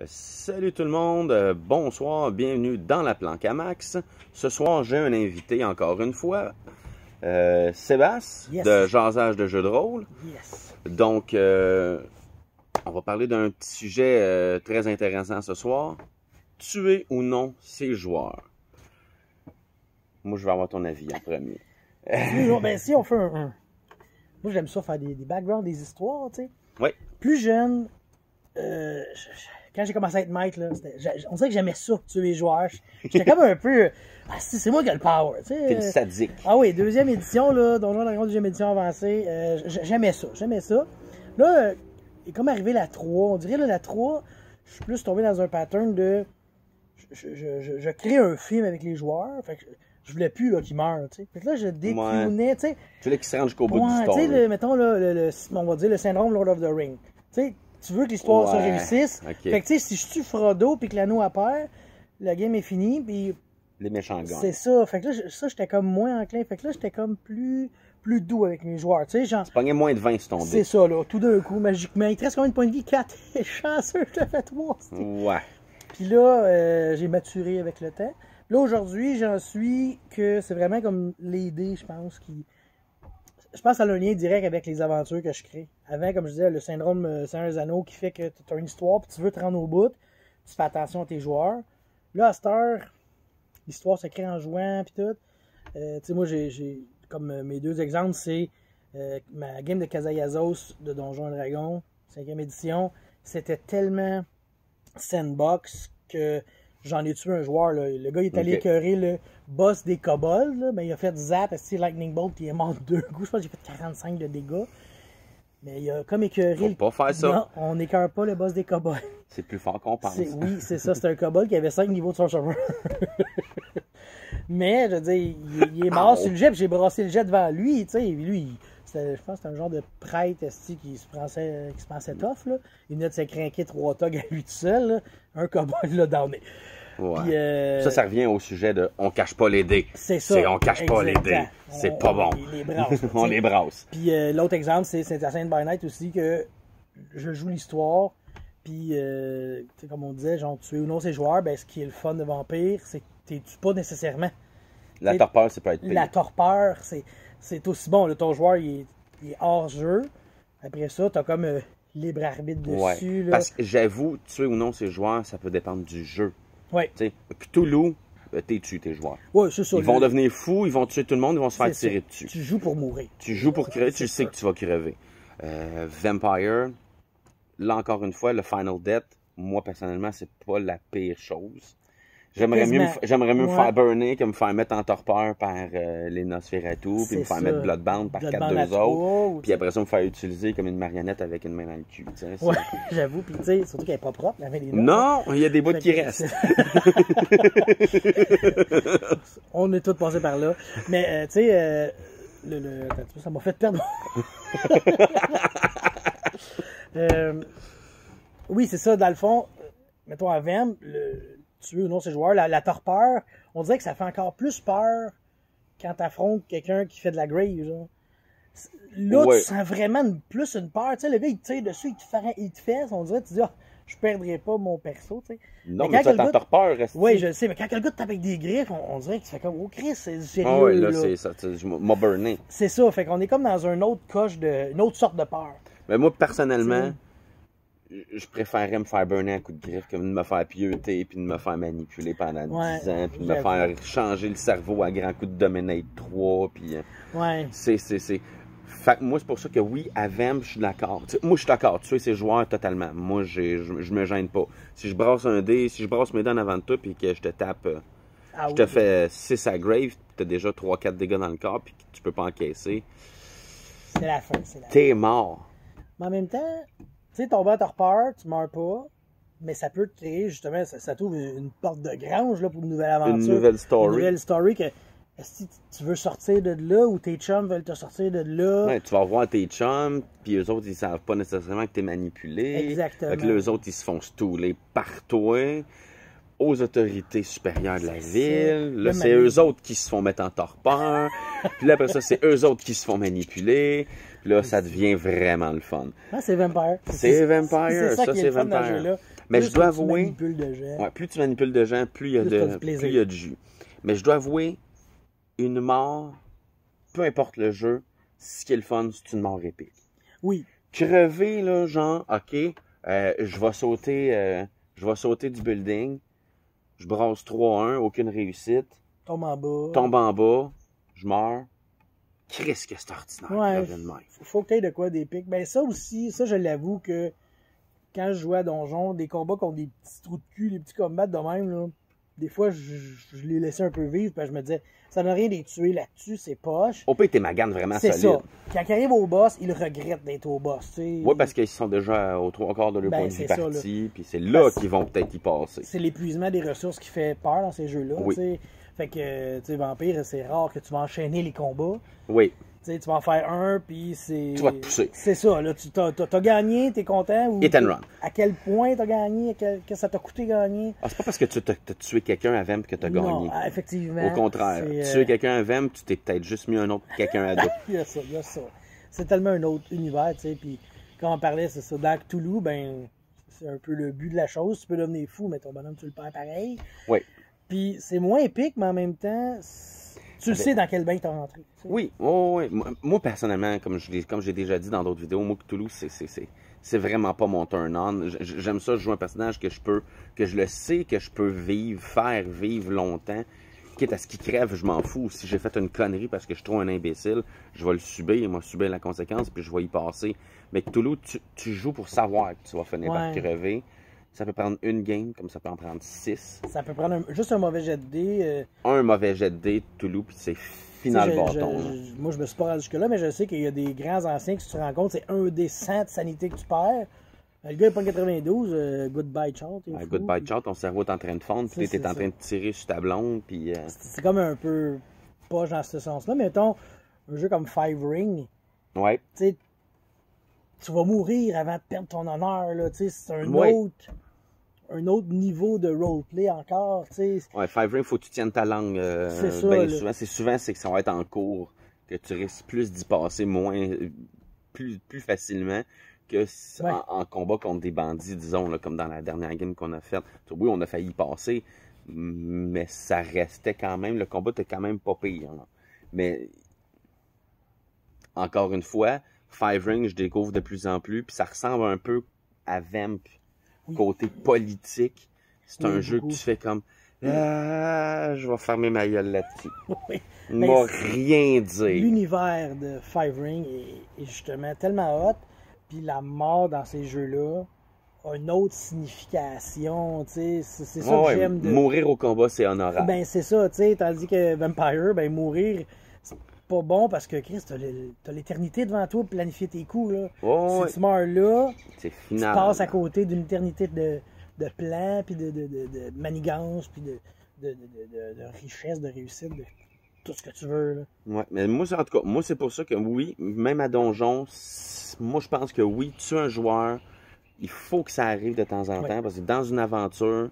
Salut tout le monde, bonsoir, bienvenue dans la planque à Max. Ce soir, j'ai un invité encore une fois, Sébastien, Yes. de Jasage de jeux de rôle. Yes. Donc, on va parler d'un petit sujet très intéressant ce soir. Tuer ou non ses joueurs? Moi, je vais avoir ton avis en premier. Ben, si on fait un... Moi, j'aime ça faire des backgrounds, des histoires, tu sais. Oui. Plus jeune, quand j'ai commencé à être maître, là, on dirait que j'aimais ça, tuer les joueurs. J'étais comme un peu... Ah, c'est moi qui ai le power, tu sais. T'es le sadique. Ah oui, deuxième édition, là, Donjon Dragon deuxième édition avancée, j'aimais ça. Là, est comme arrivé la 3. On dirait, là, la 3, je suis plus tombé dans un pattern de... Je crée un film avec les joueurs, fait que je voulais plus là, qu'ils meurent, tu sais. Fait que là, je déclownais, tu sais. Tu voulais qu'ils se rendent jusqu'au bout de Tu l'histoire. sais, mettons, là, on va dire le syndrome Lord of the Ring. Tu sais, tu veux que l'histoire se réussisse. Okay. Fait que, tu sais, si je tue Frodo puis que l'anneau apparaît, la game est finie, puis... Les méchants gagnent. C'est ça. Fait que là, j'étais comme moins enclin. Fait que là, j'étais comme plus doux avec mes joueurs, tu sais, genre... Tu pognais moins de 20 sur ton dé. C'est ça, là, tout d'un coup, magiquement. Il te reste combien de points de vie? 4. T'es chanceux, je t'ai fait 3. Ouais. Puis là, j'ai maturé avec le temps. Là, aujourd'hui, j'en suis que c'est vraiment comme les dés, je pense, qui... Je pense que ça a un lien direct avec les aventures que je crée. Avant, comme je disais, le syndrome Seigneur des Anneaux qui fait que tu as une histoire puis tu veux te rendre au bout, tu fais attention à tes joueurs. Là, à cette heure, l'histoire se crée en jouant puis tout. Tu sais, moi, j'ai comme mes deux exemples, c'est ma game de Kazayazos de Donjon Dragon, 5e édition. C'était tellement sandbox que j'en ai tué un joueur. Là. Le gars, il est allé écœurer le boss des kobolds. Là. Ben, il a fait zap, Lightning Bolt, puis il est mort de 2 coups. Je pense que j'ai fait 45 de dégâts. Mais il a comme écœuré... Faut pas faire ça. Non, on n'écœure pas le boss des kobolds. C'est plus fort qu'on pense. Oui, c'est ça. C'est un kobold qui avait 5 niveaux de sorcerer. Mais, je veux dire, il est mort sur le jet, puis j'ai brassé le jet devant lui. Tu sais, lui, je pense que c'était un genre de prêtre qui se pensait tough. Là. Il venait de se craquer 3 togs à lui tout seul. Là. Un kobold l'a downé. Ouais. Puis, ça revient au sujet de on cache pas les dés. C'est ça. On cache pas les dés. C'est pas bon. On les brasse. On les brasse. Puis l'autre exemple, c'est Saint by Night aussi, que je joue l'histoire. Puis, comme on disait, genre, tuer ou non ses joueurs, ben, ce qui est le fun de Vampire, c'est que tu tues pas nécessairement. La torpeur, c'est peut être pire. La torpeur, c'est aussi bon. Là, ton joueur, il est hors jeu. Après ça, tu as comme libre arbitre dessus. Là. Parce que j'avoue, tuer ou non ses joueurs, ça peut dépendre du jeu. Ouais. Cthulhu, t'es tué tes joueurs. Ouais, c'est ça. Ils vont devenir fous, ils vont tuer tout le monde, ils vont se faire tirer dessus. Tu joues pour mourir. Tu joues pour crever, tu sais que tu vas crever. Vampire, là encore une fois, le Final Death, moi personnellement, c'est pas la pire chose. J'aimerais mieux me faire burner que me faire mettre en torpeur par les Nosferatu, puis me faire mettre Bloodbound par 4-2 autres, puis après ça me faire utiliser comme une marionnette avec une main dans le cul. Ouais, j'avoue, puis tu sais, surtout qu'elle est pas propre, la main des Non, il y a des bouts qui restent. On est tous passés par là. Mais tu sais, ça m'a fait perdre. Oui, c'est ça, dans le fond, mettons à Vem, tuer ou non ses joueurs, la torpeur, on dirait que ça fait encore plus peur quand t'affrontes quelqu'un qui fait de la grave, genre. Là, tu sens vraiment plus une peur, tu sais, le gars, il te tire dessus, il te fait, on dirait, tu dis, je perdrai pas mon perso, tu sais. Non, mais toi, ta torpeur reste. Oui, je le sais, mais quand le gars te tape avec des griffes, on dirait qu'il fait comme, oh Chris, c'est sérieux. Ah oui, là, c'est ça, je m'ai burné. C'est ça, fait qu'on est comme dans une autre autre sorte de peur. Mais moi, personnellement, je préférerais me faire burner à coups de griffe que de me faire pieuter puis de me faire manipuler pendant 10 ans puis de me faire changer le cerveau à grands coups de Dominate 3 puis fait que moi c'est pour ça que oui, à Vem, je suis d'accord. Moi je suis d'accord, tuer ses joueurs totalement. Moi je me gêne pas. Si je brasse un dé, si je brasse mes dés en avant de toi puis que je te tape je te fais 6 à grave, puis t'as déjà 3-4 dégâts dans le corps puis que tu peux pas encaisser. C'est la fin, T'es mort. Mais en même temps, tu sais, tomber en torpeur, tu meurs pas, mais ça peut te créer, justement, ça t'ouvre une porte de grange là, pour une nouvelle aventure. Une nouvelle story. Une nouvelle story que, si tu veux sortir de là, ou tes chums veulent te sortir de là. Ouais, tu vas voir tes chums, puis eux autres, ils savent pas nécessairement que t'es manipulé. Exactement. Fait que eux autres, ils se font stouler par toi, aux autorités supérieures de la ville. Là, c'est eux autres qui se font mettre en torpeur. Puis là, après ça, c'est eux autres qui se font manipuler. Là, ça devient vraiment le fun. Ah, c'est Vampire. C'est Vampire, c'est ça, qui est c'est le fun dans ce Vampire. jeu-là. Mais plus je dois que tu avouer... manipules de gens. Ouais, plus tu manipules de gens, plus il y a de jus. Mais je dois avouer, une mort, peu importe le jeu, ce qui est le fun, c'est une mort épique. Oui. Crever, là, genre, OK, je vais sauter du building, je brasse 3-1, aucune réussite. Tombe en bas, je meurs. Christ que c'est ordinaire. Ouais, faut que tu aies de quoi d'épique. Ben ça aussi, ça je l'avoue que quand je jouais à Donjon, des combats contre des petits trous de cul, des petits combats de même, là, des fois je les laissais un peu vivre, parce que je me disais, ça n'a rien de les tuer là-dessus, c'est poche. Au pire, t'es magane vraiment solide. C'est ça. Quand ils arrivent au boss, ils regrettent d'être au boss. T'sais. Oui, parce qu'ils sont déjà aux 3/4 de leur point de vue parti, puis c'est là qu'ils vont peut-être y passer. C'est l'épuisement des ressources qui fait peur dans ces jeux-là. Oui. T'sais. Fait que, tu sais, Vampire, c'est rare que tu vas enchaîner les combats. Oui. Tu sais, tu vas en faire un, puis c'est... Tu vas te pousser. C'est ça, là, tu t'as gagné, t'es content, ou... Hit and run. À quel point t'as gagné, qu'est-ce que ça t'a coûté gagner. Ah, c'est pas parce que tu t'as tué quelqu'un à Vemp que t'as gagné. Non, effectivement. Au contraire, tuer quelqu'un à Vemp, tu t'es peut-être juste mis un autre quelqu'un à dos. Il y a ça. C'est tellement un autre univers, tu sais, puis quand on parlait, c'est ça, dans Cthulhu, ben, c'est un peu le but de la chose, tu peux devenir fou, mais ton bonhomme, tu le perds pareil. Oui. Puis c'est moins épique, mais en même temps, tu le sais dans quel bain t'es rentré. T'sais. Oui, oui. Moi, personnellement, comme j'ai déjà dit dans d'autres vidéos, moi, Cthulhu, c'est vraiment pas mon turn-on. J'aime ça jouer un personnage que je le sais que je peux faire vivre longtemps. Quitte à ce qu'il crève, je m'en fous. Si j'ai fait une connerie parce que je trouve un imbécile, je vais le subir, moi, subir la conséquence, puis je vais y passer. Mais Cthulhu, tu joues pour savoir que tu vas finir par crever. Ça peut prendre une game, comme ça peut en prendre 6. Ça peut prendre juste un mauvais jet de dés. Un mauvais jet de dés, Cthulhu, puis c'est final bâton. Moi, je me suis pas rendu jusque-là, mais je sais qu'il y a des grands anciens que si tu te rends compte, c'est un des 100 de sanité que tu perds. Le gars, il pas 92, goodbye chart. Goodbye chart, ton cerveau est en train de fondre, puis tu es en train de tirer sur ta blonde, puis... C'est comme un peu poche dans ce sens-là, mais mettons, un jeu comme Five Ring. Ouais. Tu sais, tu vas mourir avant de perdre ton honneur, là, tu sais, c'est un autre niveau de roleplay encore, tu sais. Ouais, Five Ring, faut que tu tiennes ta langue. C'est ça. Souvent, c'est que ça va être en cours, que tu risques plus d'y passer plus facilement que en combat contre des bandits, disons, là, comme dans la dernière game qu'on a faite. Oui, on a failli y passer, mais ça restait quand même, le combat était quand même pas pire. Là. Mais, encore une fois, Five Ring, je découvre de plus en plus, puis ça ressemble un peu à Vamp. Côté politique, c'est un jeu que tu fais comme je vais fermer ma gueule là-dessus. M'a rien dire. L'univers de Five Ring est justement tellement hot, puis la mort dans ces jeux-là a une autre signification, tu sais, c'est ça que j'aime. Mourir au combat, c'est honorable. Ben c'est ça, tu sais, tandis que Vampire, ben mourir, c'est pas bon parce que Chris, t'as l'éternité devant toi pour planifier tes coups, là. Si tu meurs là, c'est final. Tu passes à côté d'une éternité de plans, puis de manigances, puis de richesse, de réussite, de tout ce que tu veux, là. Ouais, mais moi, en tout cas, moi, c'est pour ça que oui, même à Donjon, moi, je pense que oui, tu es un joueur, il faut que ça arrive de temps en temps, parce que dans une aventure,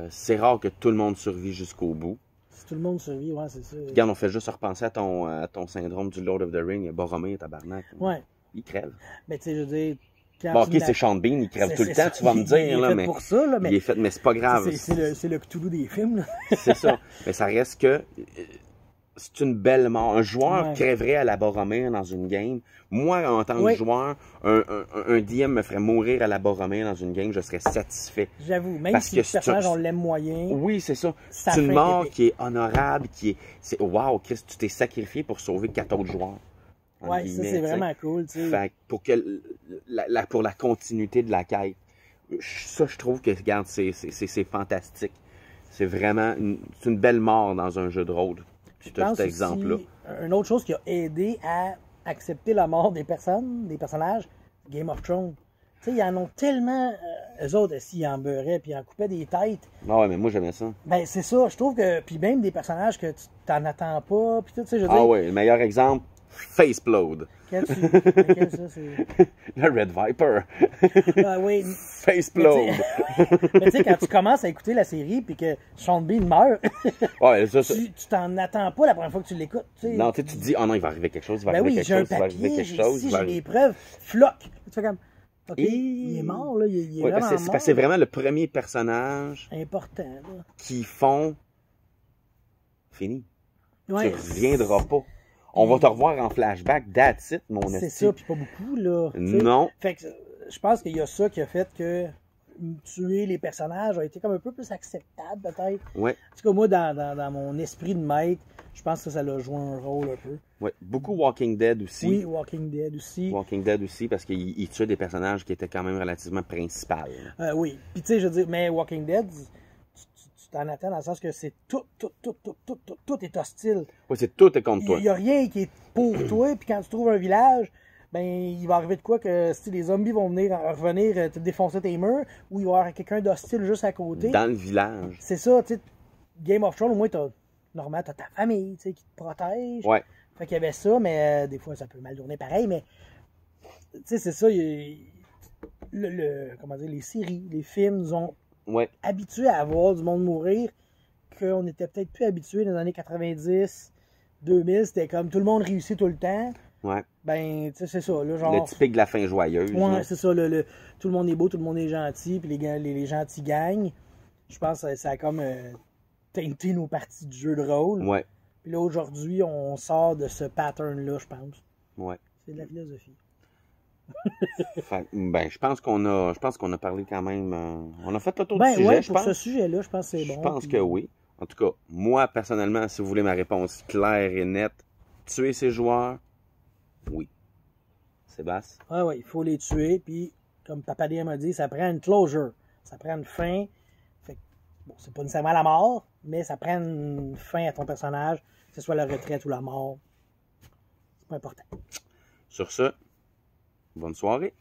c'est rare que tout le monde survit jusqu'au bout. Si tout le monde survit, ouais, c'est ça. Regarde, on fait juste repenser à ton syndrome du Lord of the Ring, Boromir et tabarnak. Ouais. Il crève. Mais tu sais, je veux dire... Bon, ok, c'est Sean Bean, il crève tout le temps, tu vas me dire, là, mais... pour ça, là, mais... Il est fait, mais c'est pas grave. C'est le Cthulhu des films, là. C'est ça. Mais ça reste que... C'est une belle mort. Un joueur crèverait à la Boromir dans une game. Moi, en tant que joueur, un DM me ferait mourir à la Boromir dans une game, je serais satisfait. J'avoue, même si le personnage, on l'aime moyen. Oui, c'est ça. C'est une mort qui est honorable, c'est wow, Chris, tu t'es sacrifié pour sauver 4 autres joueurs. Ouais, ça, c'est vraiment cool, tu sais. Fait pour la continuité de la quête, ça, je trouve que, regarde, c'est fantastique. C'est vraiment une belle mort dans un jeu de rôle. Cet exemple-là. Une autre chose qui a aidé à accepter la mort des personnages, Game of Thrones. Tu sais, ils en ont tellement... eux autres, s'ils en beurraient puis ils en coupaient des têtes. Ah ouais, mais moi, j'aimais ça. Ben, c'est ça. Je trouve que... Puis même des personnages que tu t'en attends pas. Puis tout, tu sais, je veux dire... Ah ouais, le meilleur exemple, Faceplode. Lequel ça, c'est... Le Red Viper. Ah oui. Faceplode. Mais tu sais, quand tu commences à écouter la série puis que Sean Bean meurt, ouais, ça, tu t'en attends pas la première fois que tu l'écoutes. Non, tu te dis, oh non, il va arriver quelque chose, il va ben arriver quelque chose, il va arriver quelque chose. J'ai des preuves, floc. Tu fais comme, OK, il est mort, là. Il est Ouais, vraiment mort. c'est vraiment le premier personnage important, là. qui font... Fini. Ouais. Tu reviendras pas. On va te revoir en flashback, that's it, mon esti. C'est ça, puis pas beaucoup, là. T'sais. Non. Fait que je pense qu'il y a ça qui a fait que tuer les personnages a été comme un peu plus acceptable, peut-être. Ouais. En tout cas, moi, dans mon esprit de maître, je pense que ça l'a joué un rôle un peu. Ouais. Beaucoup Walking Dead aussi. Oui, Walking Dead aussi. Walking Dead aussi, parce qu'il tuait des personnages qui étaient quand même relativement principaux. Oui. Puis tu sais, je veux dire, mais Walking Dead, tu t'en attends dans le sens que c'est tout est hostile. Oui, c'est tout est contre toi. Il n'y a rien qui est pour toi, puis quand tu trouves un village, ben il va arriver de quoi que si les zombies vont revenir te défoncer tes murs, ou il va y avoir quelqu'un d'hostile juste à côté. Dans le village. C'est ça, tu sais, Game of Thrones, au moins, normalement, t'as ta famille, tu sais, qui te protège. Ouais. Fait qu'il y avait ça, mais des fois, ça peut mal tourner pareil, mais tu sais, c'est ça, comment dire, les séries, les films nous ont habitués à voir du monde mourir, qu'on était peut-être plus habitués dans les années 90, 2000, c'était comme tout le monde réussit tout le temps. Ouais. Ben, tu sais, c'est ça, là, genre... Le typique de la fin joyeuse. Ouais, c'est ça, tout le monde est beau, tout le monde est gentil, puis les gentils gagnent. Je pense que ça a comme teinté nos parties du jeu de rôle. Ouais. Puis là, aujourd'hui, on sort de ce pattern-là, je pense. Ouais. C'est de la philosophie. Ben, je pense qu'on a parlé quand même. On a fait le tour du sujet, ouais, je pense. pour ce sujet-là, je pense que c'est bon. Je pense que oui. En tout cas, moi, personnellement, si vous voulez ma réponse claire et nette, tuer ses joueurs, oui. Sébastien? Ouais, il faut les tuer, puis comme Papa DM a dit, ça prend une closure. Ça prend une fin. Fait que, bon, c'est pas nécessairement la mort, mais ça prend une fin à ton personnage, que ce soit la retraite ou la mort. C'est pas important. Sur ce, bonne soirée.